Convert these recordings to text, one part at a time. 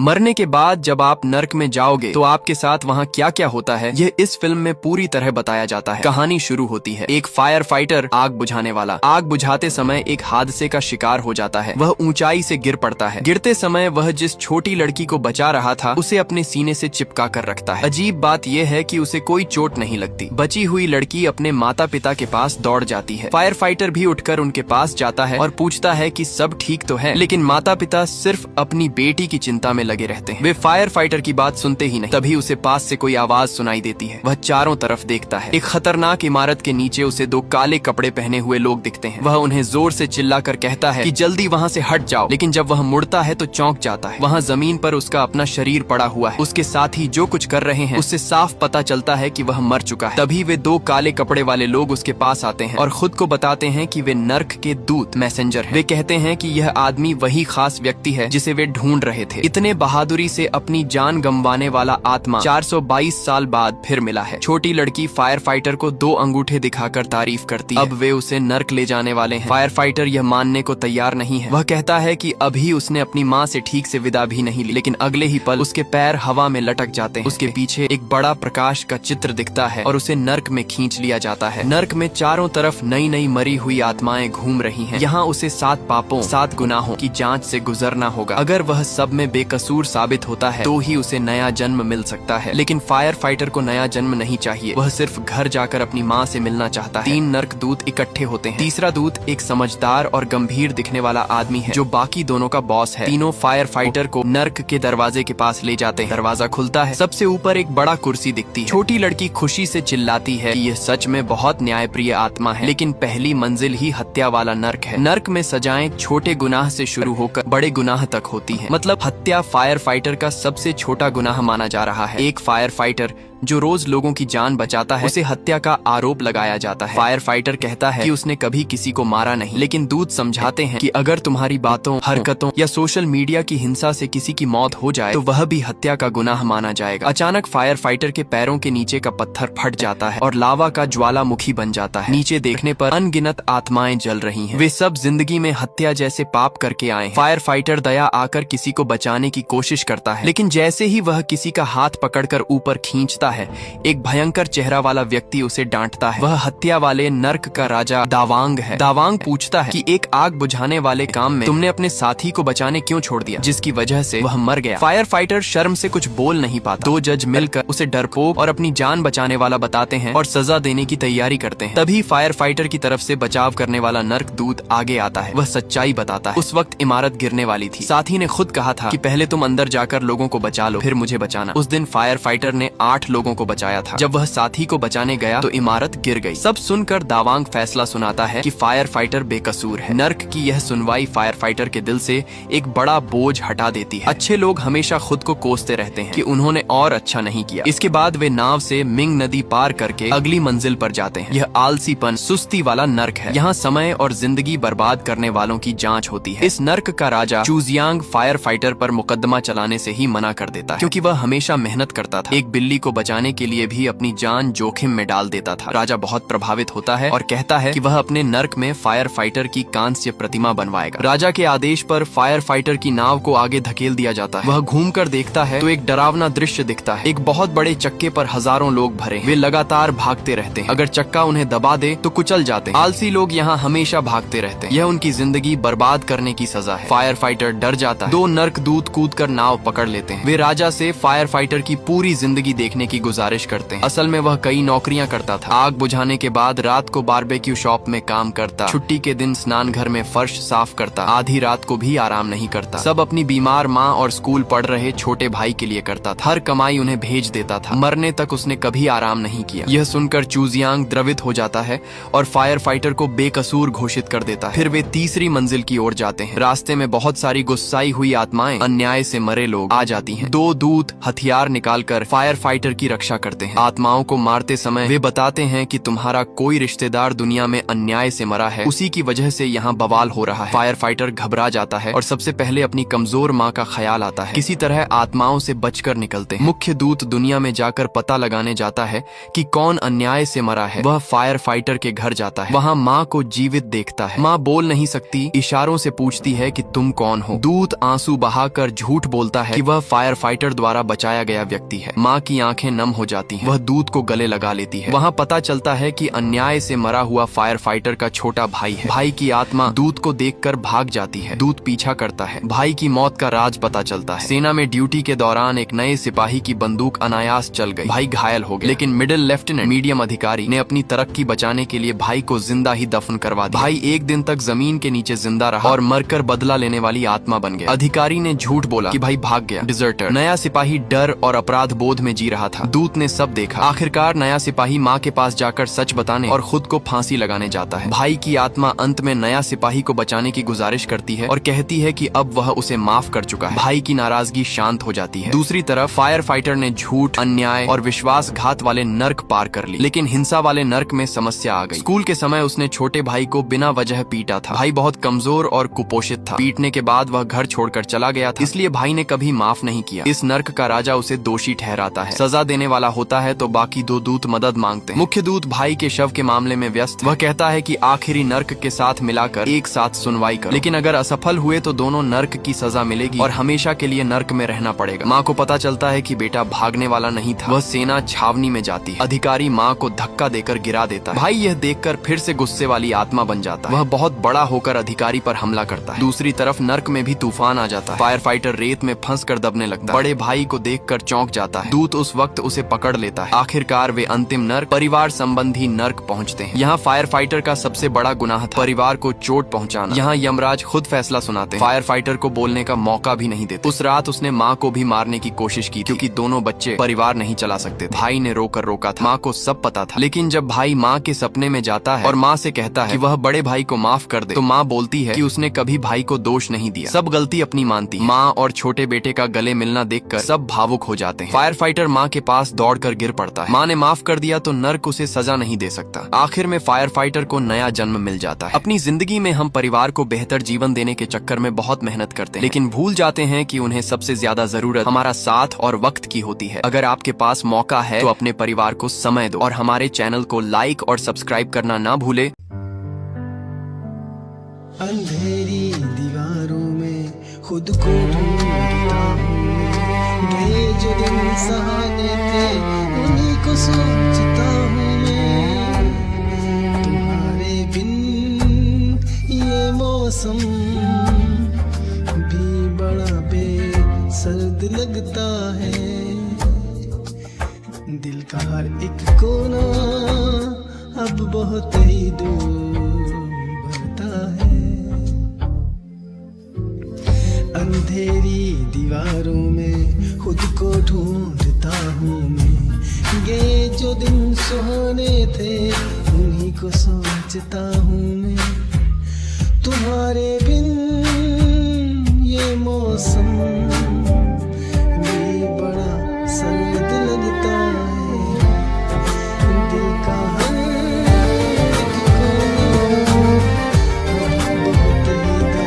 मरने के बाद जब आप नर्क में जाओगे तो आपके साथ वहाँ क्या क्या होता है यह इस फिल्म में पूरी तरह बताया जाता है। कहानी शुरू होती है एक फायर फाइटर आग बुझाने वाला आग बुझाते समय एक हादसे का शिकार हो जाता है। वह ऊंचाई से गिर पड़ता है। गिरते समय वह जिस छोटी लड़की को बचा रहा था उसे अपने सीने से चिपका कर रखता है। अजीब बात यह है कि उसे कोई चोट नहीं लगती। बची हुई लड़की अपने माता पिता के पास दौड़ जाती है। फायर फाइटर भी उठकर उनके पास जाता है और पूछता है कि सब ठीक तो है, लेकिन माता पिता सिर्फ अपनी बेटी की चिंता में लगे रहते हैं। वे फायर फाइटर की बात सुनते ही नहीं। तभी उसे पास से कोई आवाज सुनाई देती है। वह चारों तरफ देखता है। एक खतरनाक इमारत के नीचे उसे दो काले कपड़े पहने हुए लोग दिखते हैं। वह उन्हें जोर से चिल्लाकर कहता है कि जल्दी वहाँ से हट जाओ, लेकिन जब वह मुड़ता है तो चौंक जाता है। वहाँ जमीन पर उसका अपना शरीर पड़ा हुआ है। उसके साथ ही जो कुछ कर रहे हैं उससे साफ पता चलता है कि वह मर चुका है। तभी वे दो काले कपड़े वाले लोग उसके पास आते हैं और खुद को बताते हैं कि वे नर्क के दूत मैसेंजर हैं। वे कहते हैं कि यह आदमी वही खास व्यक्ति है जिसे वे ढूंढ रहे थे। इतने बहादुरी से अपनी जान गंवाने वाला आत्मा 422 साल बाद फिर मिला है। छोटी लड़की फायर फाइटर को दो अंगूठे दिखाकर तारीफ करती है। अब वे उसे नर्क ले जाने वाले हैं। फायर फाइटर यह मानने को तैयार नहीं है। वह कहता है कि अभी उसने अपनी माँ से ठीक से विदा भी नहीं ली, लेकिन अगले ही पल उसके पैर हवा में लटक जाते हैं। उसके पीछे एक बड़ा प्रकाश का चित्र दिखता है और उसे नर्क में खींच लिया जाता है। नर्क में चारों तरफ नई नई मरी हुई आत्माएं घूम रही हैं। यहाँ उसे 7 पापों 7 गुनाहों की जांच से गुजरना होगा। अगर वह सब में बेकसूर साबित होता है तो ही उसे नया जन्म मिल सकता है। लेकिन फायर फाइटर को नया जन्म नहीं चाहिए। वह सिर्फ घर जाकर अपनी माँ से मिलना चाहता है। 3 नर्क दूत इकट्ठे होते हैं। तीसरा दूत एक समझदार और गंभीर दिखने वाला आदमी है जो बाकी दोनों का बॉस है। तीनों फायर फाइटर को नर्क के दरवाजे के पास ले जाते हैं। दरवाजा खुलता है। सबसे ऊपर एक बड़ा कुर्सी दिखती है। छोटी लड़की खुशी से चिल्लाती है कि यह सच में बहुत न्यायप्रिय आत्मा है, लेकिन पहली मंजिल ही हत्या वाला नर्क है। नर्क में सजाएं छोटे गुनाह से शुरू होकर बड़े गुनाह तक होती है। मतलब हत्या फायर फाइटर का सबसे छोटा गुनाह माना जा रहा है। एक फायर फाइटर जो रोज लोगों की जान बचाता है उसे हत्या का आरोप लगाया जाता है। फायर फाइटर कहता है कि उसने कभी किसी को मारा नहीं, लेकिन दूत समझाते हैं कि अगर तुम्हारी बातों, हरकतों या सोशल मीडिया की हिंसा से किसी की मौत हो जाए तो वह भी हत्या का गुनाह माना जाएगा। अचानक फायर फाइटर के पैरों के नीचे का पत्थर फट जाता है और लावा का ज्वालामुखी बन जाता है। नीचे देखने पर अनगिनत आत्माएं जल रही हैं। वे सब जिंदगी में हत्या जैसे पाप करके आए हैं। फायर फाइटर दया आकर किसी को बचाने की कोशिश करता है, लेकिन जैसे ही वह किसी का हाथ पकड़कर ऊपर खींचता है, एक भयंकर चेहरा वाला व्यक्ति उसे डांटता है। वह हत्या वाले नर्क का राजा दावांग है। दावांग पूछता है कि एक आग बुझाने वाले काम में तुमने अपने साथी को बचाने क्यों छोड़ दिया, जिसकी वजह से वह मर गया। फायर फाइटर शर्म से कुछ बोल नहीं पाता। 2 जज मिलकर उसे डरपोक और अपनी जान बचाने वाला बताते हैं और सजा देने की तैयारी करते हैं। तभी फायर फाइटर की तरफ से बचाव करने वाला नर्क दूत आगे आता है। वह सच्चाई बताता है। उस वक्त इमारत गिरने वाली थी। साथी ने खुद कहा था कि पहले तुम अंदर जाकर लोगों को बचा लो, फिर मुझे बचाना। उस दिन फायर फाइटर ने 8 लोगों को बचाया था। जब वह साथी को बचाने गया तो इमारत गिर गई। सब सुनकर दावांग फैसला सुनाता है कि फायर फाइटर बेकसूर है। नर्क की यह सुनवाई फायर फाइटर के दिल से एक बड़ा बोझ हटा देती है। अच्छे लोग हमेशा खुद को कोसते रहते हैं कि उन्होंने और अच्छा नहीं किया। इसके बाद वे नाव से मिंग नदी पार करके अगली मंजिल पर जाते हैं। यह आलसीपन, सुस्ती वाला नर्क है। यहाँ समय और जिंदगी बर्बाद करने वालों की जांच होती है। इस नर्क का राजा चूजियांग फायर फाइटर पर मुकदमा चलाने से ही मना कर देता है, क्योंकि वह हमेशा मेहनत करता था। एक बिल्ली को बचाने के लिए भी अपनी जान जोखिम में डाल देता था। राजा बहुत प्रभावित होता है और कहता है कि वह अपने नर्क में फायर फाइटर की कांस्य प्रतिमा बनवाएगा। राजा के आदेश पर फायर फाइटर की नाव को आगे धकेल दिया जाता है। वह घूमकर देखता है तो एक डरावना दृश्य दिखता है। एक बहुत बड़े चक्के पर हजारों लोग भरे। वे लगातार भागते रहते हैं। अगर चक्का उन्हें दबा दे तो कुचल जाते हैं। आलसी लोग यहाँ हमेशा भागते रहते हैं। यह उनकी जिंदगी बर्बाद करने की सजा है। फायर फाइटर डर जाता है। 2 नर्क दूत कूदकर नाव पकड़ लेते हैं। वे राजा से फायर फाइटर की पूरी जिंदगी देखने की गुजारिश करते हैं। असल में वह कई नौकरियां करता था। आग बुझाने के बाद रात को बारबेक्यू शॉप में काम करता। छुट्टी के दिन स्नान घर में फर्श साफ करता। आधी रात को भी आराम नहीं करता। सब अपनी बीमार माँ और स्कूल पढ़ रहे छोटे भाई के लिए करता था। हर कमाई उन्हें भेज देता था। मरने तक उसने कभी आराम नहीं किया। यह सुनकर चूजियांग द्रवित हो जाता है और फायर फाइटर को बेकसूर घोषित कर देता है। फिर वे तीसरी मंजिल की ओर जाते हैं। रास्ते में बहुत सारी गुस्साई हुई आत्माएं, अन्याय से मरे लोग आ जाती हैं। 2 दूत हथियार निकालकर फायर फाइटर की रक्षा करते हैं। आत्माओं को मारते समय वे बताते हैं कि तुम्हारा कोई रिश्तेदार दुनिया में अन्याय से मरा है, उसी की वजह से यहाँ बवाल हो रहा है। फायर फाइटर घबरा जाता है और सबसे पहले अपनी कमजोर माँ का ख्याल आता है। किसी तरह आत्माओं से बचकर निकलते हैं। मुख्य दूत दुनिया में जाकर पता लगाने जाता है कि कौन अन्याय से मरा है। वह फायर फाइटर के घर जाता है। वहाँ माँ को जीवित देखता है। माँ बोल नहीं सकती, इशारों से पूछती है कि तुम कौन हो। दूत आंसू बहाकर झूठ बोलता है कि वह फायर फाइटर द्वारा बचाया गया व्यक्ति है। माँ की आंखें नम हो जाती हैं। वह दूत को गले लगा लेती है। वहाँ पता चलता है कि अन्याय से मरा हुआ फायर फाइटर का छोटा भाई है। भाई की आत्मा दूत को देखकर भाग जाती है। दूत पीछा करता है। भाई की मौत का राज पता चलता है। सेना में ड्यूटी के दौरान एक नए सिपाही की बंदूक अनायास चल गई। भाई घायल हो गया, लेकिन मिडिल लेफ्टिनेंट मीडियम अधिकारी ने अपनी तरक्की बचाने के लिए भाई को जिंदा ही दफन करवा दिया। भाई एक दिन तक जमीन के नीचे जिंदा रहा और मरकर बदला लेने वाली आत्मा बन गया। अधिकारी ने झूठ बोला कि भाई भाग गया। डिजर्टर। नया सिपाही डर और अपराध बोध में जी रहा था। दूत ने सब देखा। आखिरकार नया सिपाही माँ के पास जाकर सच बताने और खुद को फांसी लगाने जाता है। भाई की आत्मा अंत में नया सिपाही को बचाने की गुजारिश करती है और कहती है कि अब वह उसे माफ कर चुका है। भाई की नाराजगी शांत हो जाती है। दूसरी तरफ फायर फाइटर ने झूठ, अन्याय और विश्वासघात वाले नर्क पार कर ली, लेकिन हिंसा वाले नर्क में समस्या आ गई। स्कूल के समय उसने छोटे भाई को बिना वजह पीटा था। भाई बहुत कमजोर और कुपोषित था। पीटने के बाद वह घर छोड़कर चला गया था, इसलिए भाई ने कभी माफ नहीं किया। इस नर्क का राजा उसे दोषी ठहराता है। सजा देने वाला होता है तो बाकी दो दूत मदद मांगते हैं। मुख्य दूत भाई के शव के मामले में व्यस्त। वह कहता है कि आखिरी नर्क के साथ मिलाकर एक साथ सुनवाई करो, लेकिन अगर असफल हुए तो दोनों नर्क की सजा मिलेगी और हमेशा के लिए नर्क में रहना पड़ेगा। माँ को पता चलता है कि बेटा भागने वाला नहीं था। वह सेना छावनी में जाती है। अधिकारी माँ को धक्का देकर गिरा देता है। भाई यह देखकर फिर से गुस्से वाली आत्मा बन जाता है। वह बहुत बड़ा होकर अधिकारी पर हमला करता है। दूसरी तरफ नर्क में भी तूफान आ जाता है। फायर फाइटर रेत में फंस कर दबने लगता है। बड़े भाई को देखकर चौंक जाता है। दूत उस वक्त उसे पकड़ लेता है। आखिरकार वे अंतिम नर्क, परिवार संबंधी नर्क पहुंचते हैं। यहाँ फायर फाइटर का सबसे बड़ा गुनाह था परिवार को चोट पहुंचाना। यहाँ यमराज खुद फैसला सुनाते हैं। फायर फाइटर को बोलने का मौका भी नहीं देते। उस रात उसने माँ को भी मारने की कोशिश की, क्योंकि दोनों बच्चे परिवार नहीं चला सकते थे। भाई ने रोकर रोका था। माँ को सब पता था, लेकिन जब भाई माँ के सपने में जाता है और माँ से कहता है कि वह बड़े भाई को माफ कर दे, तो माँ बोलती है कि उसने कभी भाई को दोष नहीं दिया, सब गलती अपनी मानती। माँ और छोटे बेटे का गले मिलना देखकर सब भावुक हो जाते हैं। फायर फाइटर माँ के पास दौड़कर गिर पड़ता है। माँ ने माफ कर दिया तो नर्क उसे सजा नहीं दे सकता। आखिर में फायर फाइटर को नया जन्म मिल जाता है। अपनी जिंदगी में हम परिवार को बेहतर जीवन देने के चक्कर में बहुत मेहनत करते हैं, लेकिन भूल जाते हैं कि उन्हें सबसे ज्यादा जरूरत हमारा साथ और वक्त की होती है। अगर आपके पास मौका है तो अपने परिवार को समय दो और हमारे चैनल को लाइक और सब्सक्राइब करना ना भूले। अंधेरी दीवारों में खुद को ढूंढता हूँ। गए जो दिन सहाने थे उन्हीं को सोचता हूँ मैं। तुम्हारे बिन ये मौसम भी बड़ा बेसर्द लगता है। दिल का हर एक कोना अब बहुत ही दूर बढ़ता है। अंधेरी दीवारों में खुद को ढूंढता हूँ मैं। ये जो दिन सुहाने थे उन्हीं को सोचता हूँ मैं। तुम्हारे बिन ये मौसम भी बड़ा सर्द लगता है। दिल का हर एक कोना बहुत ही दर्द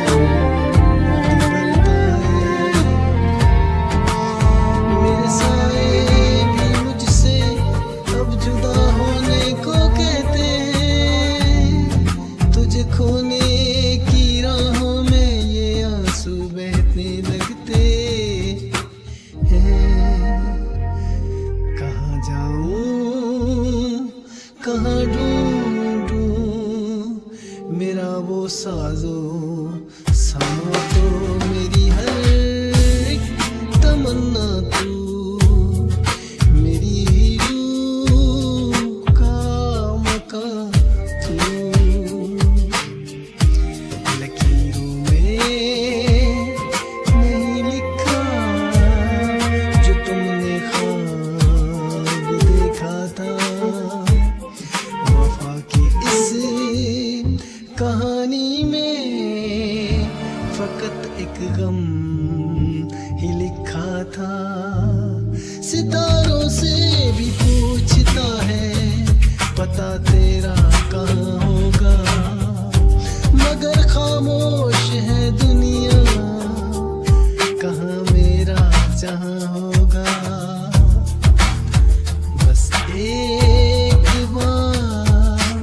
भरता है। मेरे साए भी मुझसे अब जुदा होने को कहते हैं। तुझे खोने की राहों में ये आंसू बहने लगते हैं। कहाँ जाऊं कहाँ ढूंढूं मेरा वो साजो सामा तो मेरी हर एक तमन्ना तू। मेरी रूह का मका तू। लकीरों में नहीं लिखा जो तुमने ख्वाब देखा था। वफा की इस कहानी में फकत एक गम ही लिखा था। सितारों से जहां होगा, बस एक बार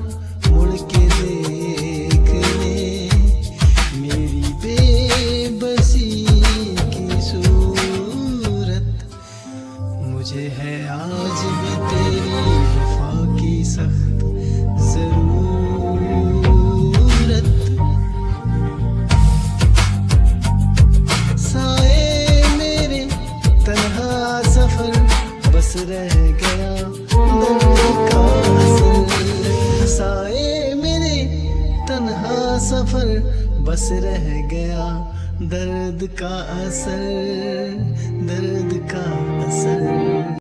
मुड़ के देख ले मेरी बेबसी की सूरत। मुझे है आज भी तेरी वफा की सख्त जरूरत। साए मेरे तन्हा सफर बस रह गया दर्द का असर। साए मेरे तन्हा सफर बस रह गया दर्द का असर, दर्द का असर।